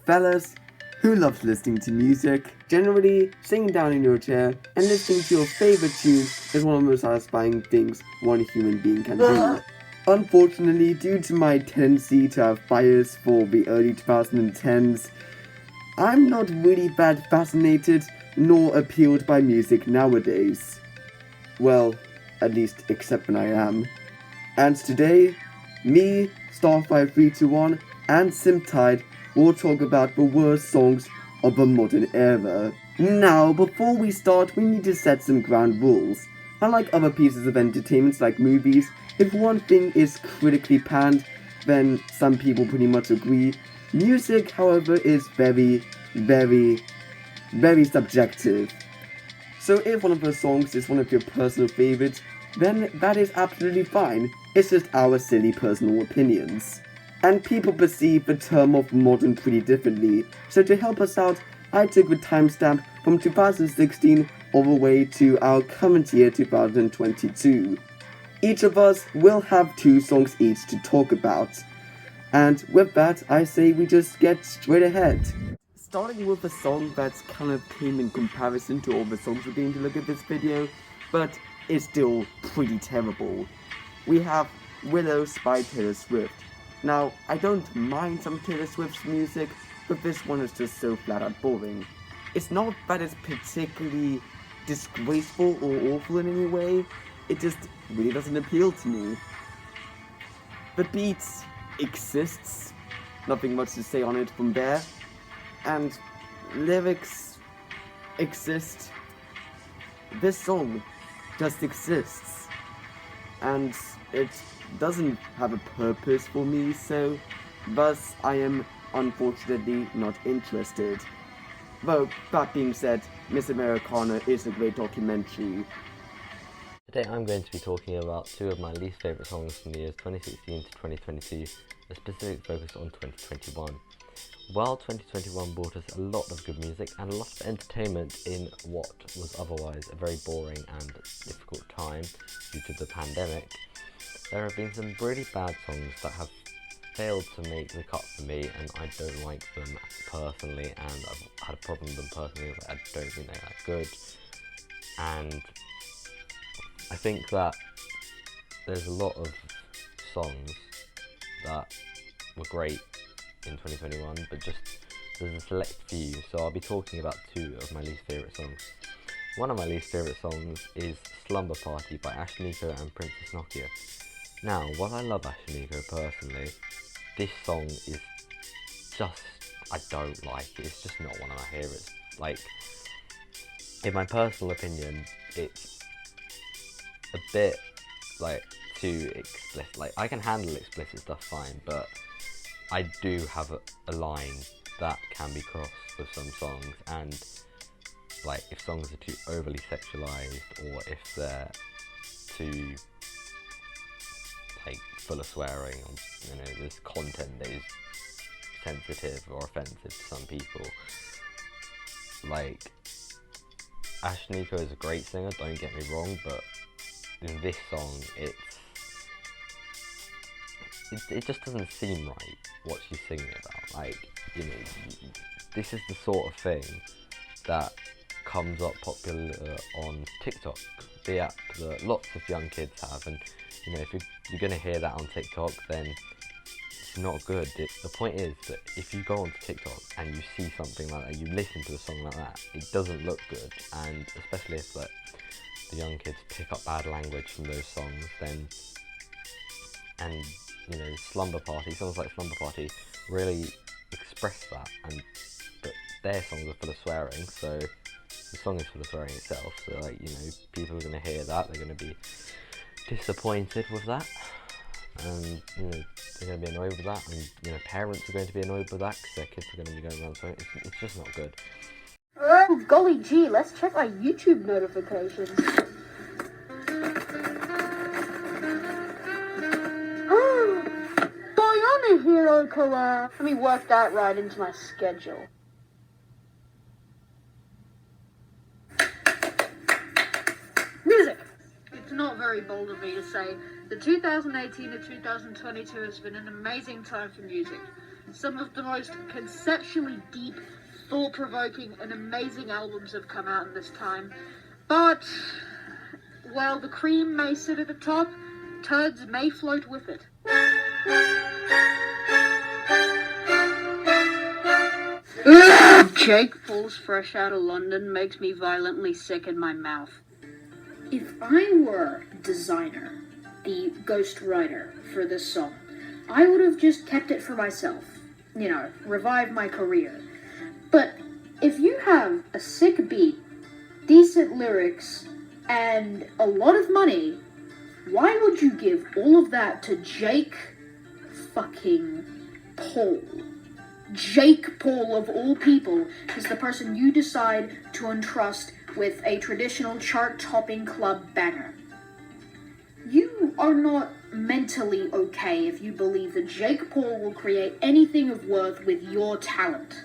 Fellas, who loves listening to music? Generally, sitting down in your chair and listening to your favorite tunes is one of the most satisfying things one human being can do. Unfortunately, due to my tendency to have bias for the early 2010s, I'm not really that fascinated nor appealed by music nowadays. Well, at least except when I am. And today, me, Starfire321 and Simptide will talk about the worst songs of the modern era. Now, before we start, we need to set some ground rules. Unlike other pieces of entertainment like movies, if one thing is critically panned, then some people pretty much agree. Music, however, is very subjective. So if one of the songs is one of your personal favorites, then that is absolutely fine. It's just our silly personal opinions. And people perceive the term of modern pretty differently, so to help us out, I took the timestamp from 2016 all the way to our current year 2022. Each of us will have 2 songs each to talk about. And with that, I say we just get straight ahead. Starting with a song that's kind of tame in comparison to all the songs we're going to look at this video, but is still pretty terrible. We have Willows by Taylor Swift. Now, I don't mind some Taylor Swift's music, but this one is just so flat out boring. It's not that it's particularly disgraceful or awful in any way, it just really doesn't appeal to me. The beat exists, nothing much to say on it from there, and lyrics exist. This song just exists, and it doesn't have a purpose for me, so thus I am unfortunately not interested. Though, that being said, Miss Americana is a great documentary. Today I'm going to be talking about 2 of my least favourite songs from the years 2016 to 2022, a specific focus on 2021. While 2021 brought us a lot of good music and a lot of entertainment in what was otherwise a very boring and difficult time due to the pandemic, there have been some really bad songs that have failed to make the cut for me, and I don't like them personally, and I've had a problem with them personally. I don't think they're that good, and I think that there's a lot of songs that were great in 2021, but just there's a select few, so I'll be talking about 2 of my least favourite songs. One of my least favourite songs is Slumber Party by Ashniko and Princess Nokia. Now, while I love Ashniko personally, this song is just, I don't like it. It's just not one of my favourites. Like, in my personal opinion, it's a bit, like, too explicit. Like, I can handle explicit stuff fine, but I do have a line that can be crossed with some songs, and, like, if songs are too overly sexualised, or if they're too, like, full of swearing, or, you know, there's content that is sensitive or offensive to some people. Like, Ashniko is a great singer, don't get me wrong, but in this song, it just doesn't seem right what she's singing about. Like, you know, this is the sort of thing that comes up popular on TikTok, the app that lots of young kids have, and you know, if you're going to hear that on TikTok, then it's not good. The point is that if you go onto TikTok and you see something like that, you listen to a song like that, it doesn't look good, and especially if, like, the young kids pick up bad language from those songs, then, and you know, songs like Slumber Party really express that, but their songs are full of swearing, so the song is full of swearing itself, so, like, you know, people are going to hear that, they're going to be disappointed with that, and, you know, they're going to be annoyed with that, and, you know, parents are going to be annoyed with that, because their kids are going to be going around swearing. It's just not good. Oh, golly gee, let's check our YouTube notifications. Diana Hero collab. Let me work that right into my schedule. Music! It's not very bold of me to say the 2018 to 2022 has been an amazing time for music. Some of the most conceptually deep, thought-provoking, and amazing albums have come out in this time. But, while the cream may sit at the top, turds may float with it. Jake Paul's Fresh Out of London makes me violently sick in my mouth. If I were designer, the ghostwriter for this song, I would have just kept it for myself. You know, revive my career. But if you have a sick beat, decent lyrics, and a lot of money, why would you give all of that to Jake fucking Paul? Jake Paul, of all people, is the person you decide to entrust with a traditional chart-topping club banger. You are not mentally okay if you believe that Jake Paul will create anything of worth with your talent.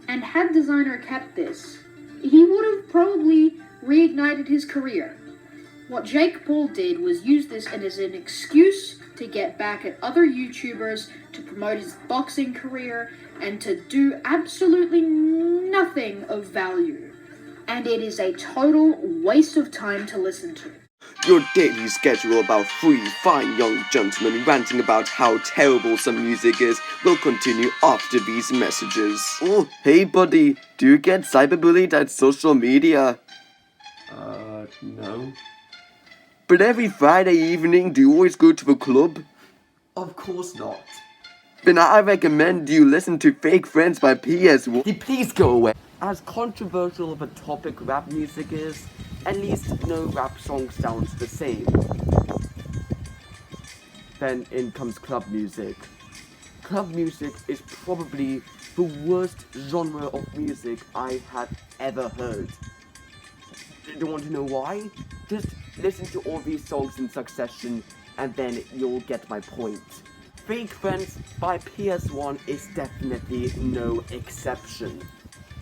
And had Designer kept this, he would have probably reignited his career. What Jake Paul did was use this as an excuse to get back at other YouTubers, to promote his boxing career, and to do absolutely nothing of value. And it is a total waste of time to listen to. Your daily schedule about three fine young gentlemen ranting about how terrible some music is will continue after these messages. Oh, hey buddy, do you get cyberbullied at social media? No. But every Friday evening, do you always go to the club? Of course not. Then I recommend you listen to Fake Friends by PS1. Please go away. As controversial of a topic rap music is, at least no rap song sounds the same. Then in comes club music. Club music is probably the worst genre of music I have ever heard. Do you want to know why? Just listen to all these songs in succession and then you'll get my point. Fake Friends by PS1 is definitely no exception.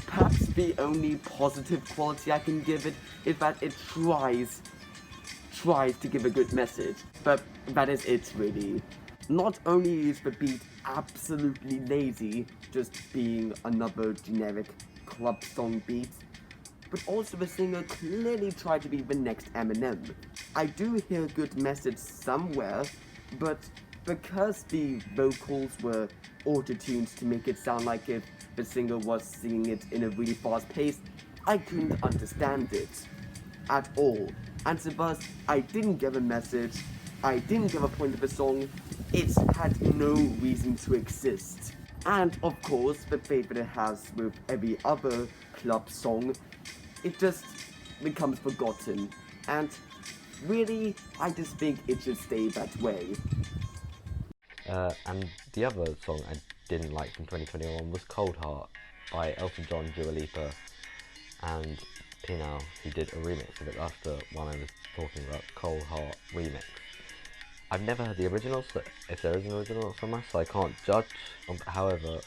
Perhaps the only positive quality I can give it is that it tries to give a good message, but that is it really. Not only is the beat absolutely lazy, just being another generic club song beat, but also the singer clearly tried to be the next Eminem. I do hear a good message somewhere, but because the vocals were auto-tuned to make it sound like if the singer was singing it in a really fast pace, I couldn't understand it at all. And so thus, I didn't get a message, I didn't get a point of the song, it had no reason to exist. And of course, the fate that it has with every other club song, it just becomes forgotten. And really, I just think it should stay that way. And the other song I didn't like from 2021 was Cold Heart by Elton John, Dua Lipa, and Pinal, who did a remix of it. That's the one I was talking about, Cold Heart remix. I've never heard the original, so if there is an original from us, so I can't judge. However,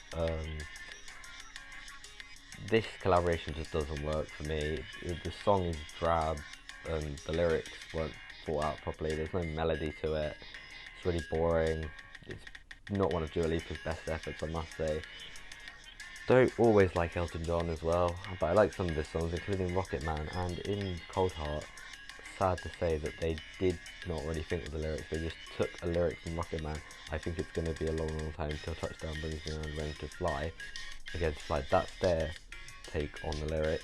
this collaboration just doesn't work for me. The song is drab, and the lyrics weren't thought out properly. There's no melody to it. It's really boring. It's not one of Dua Lipa's best efforts, I must say. Don't always like Elton John as well, but I like some of his songs, including Rocket Man, and in Cold Heart, sad to say that they did not really think of the lyrics. They just took a lyric from Rocket Man. I think it's going to be a long time till touchdown brings me around ready to fly. Again, like that's their take on the lyric.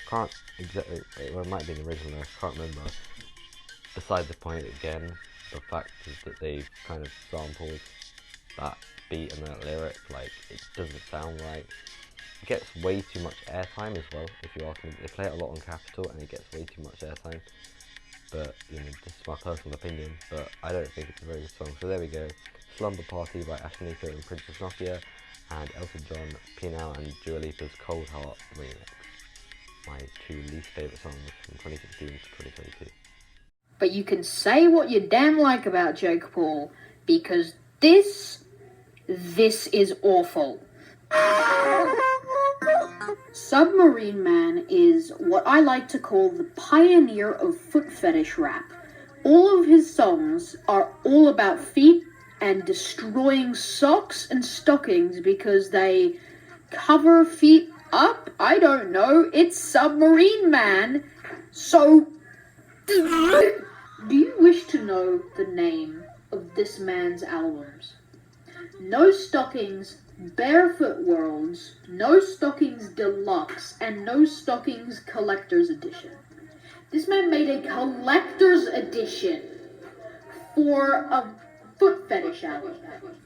Can't exactly, well, it might be the original lyric, can't remember. Beside the point, again, the fact is that they've kind of sampled that beat and that lyric, like it doesn't sound right. It gets way too much airtime as well, if you ask me. They play it a lot on Capitol and it gets way too much airtime. But, you know, this is my personal opinion, but I don't think it's a very good song. So there we go. Slumber Party by Ashaniko and Princess Nokia, and Elton John, Pinal and Dua Lipa's Cold Heart remix. My two least favourite songs from 2016 to 2022. But you can say what you damn like about Jake Paul, because this is awful. Submarine Man is what I like to call the pioneer of foot fetish rap. All of his songs are all about feet and destroying socks and stockings because they cover feet up? I don't know. It's Submarine Man. So, do you wish to know the name of this man's albums? No Stockings, Barefoot Worlds, No Stockings Deluxe, and No Stockings Collector's Edition. This man made a collector's edition for a foot fetish album.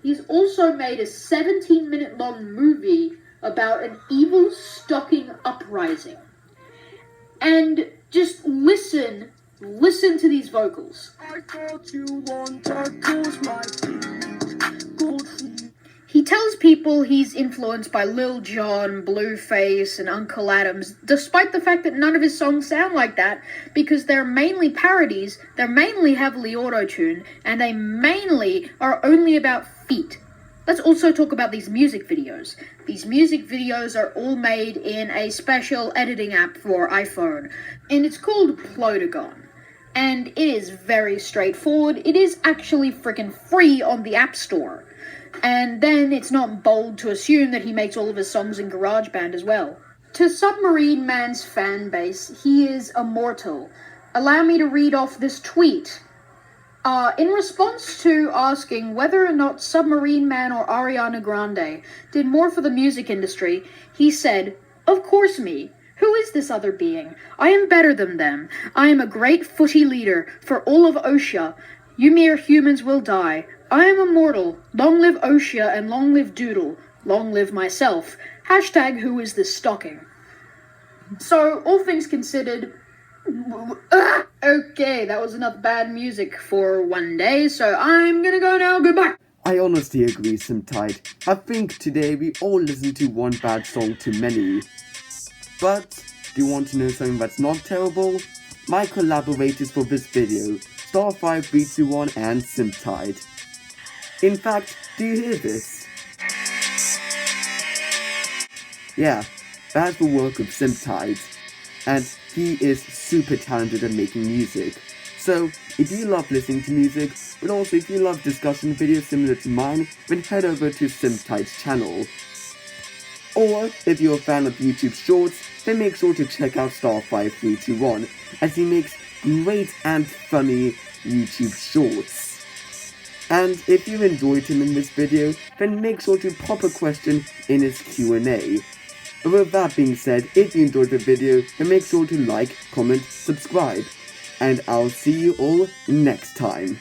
He's also made a 17-minute long movie about an evil stocking uprising. And just listen to these vocals. I thought you wanted my feet. He tells people he's influenced by Lil Jon, Blueface, and Uncle Adams, despite the fact that none of his songs sound like that, because they're mainly parodies, they're mainly heavily auto-tuned, and they mainly are only about feet. Let's also talk about these music videos. These music videos are all made in a special editing app for iPhone, and it's called Plotagon. And it is very straightforward. It is actually freaking free on the App Store. And then it's not bold to assume that he makes all of his songs in GarageBand as well. To Submarine Man's fan base, he is immortal. Allow me to read off this tweet. In response to asking whether or not Submarine Man or Ariana Grande did more for the music industry, he said, "Of course me. Who is this other being? I am better than them. I am a great footy leader for all of Oshia. You mere humans will die. I am immortal. Long live Oshia and long live Doodle. Long live myself. Hashtag who is this stocking?" So, all things considered, okay, that was enough bad music for one day, so I'm gonna go now. Goodbye. I honestly agree, Simptide. I think today we all listened to one bad song too many. But, do you want to know something that's not terrible? My collaborators for this video, Starfire321 and Simptide. In fact, do you hear this? Yeah, that's the work of Simptide, and he is super talented at making music. So, if you love listening to music, but also if you love discussing videos similar to mine, then head over to Simptide's channel. Or, if you're a fan of YouTube Shorts, then make sure to check out Starfire321, as he makes great and funny YouTube Shorts. And if you enjoyed him in this video, then make sure to pop a question in his Q&A. With that being said, if you enjoyed the video, then make sure to like, comment, subscribe. And I'll see you all next time.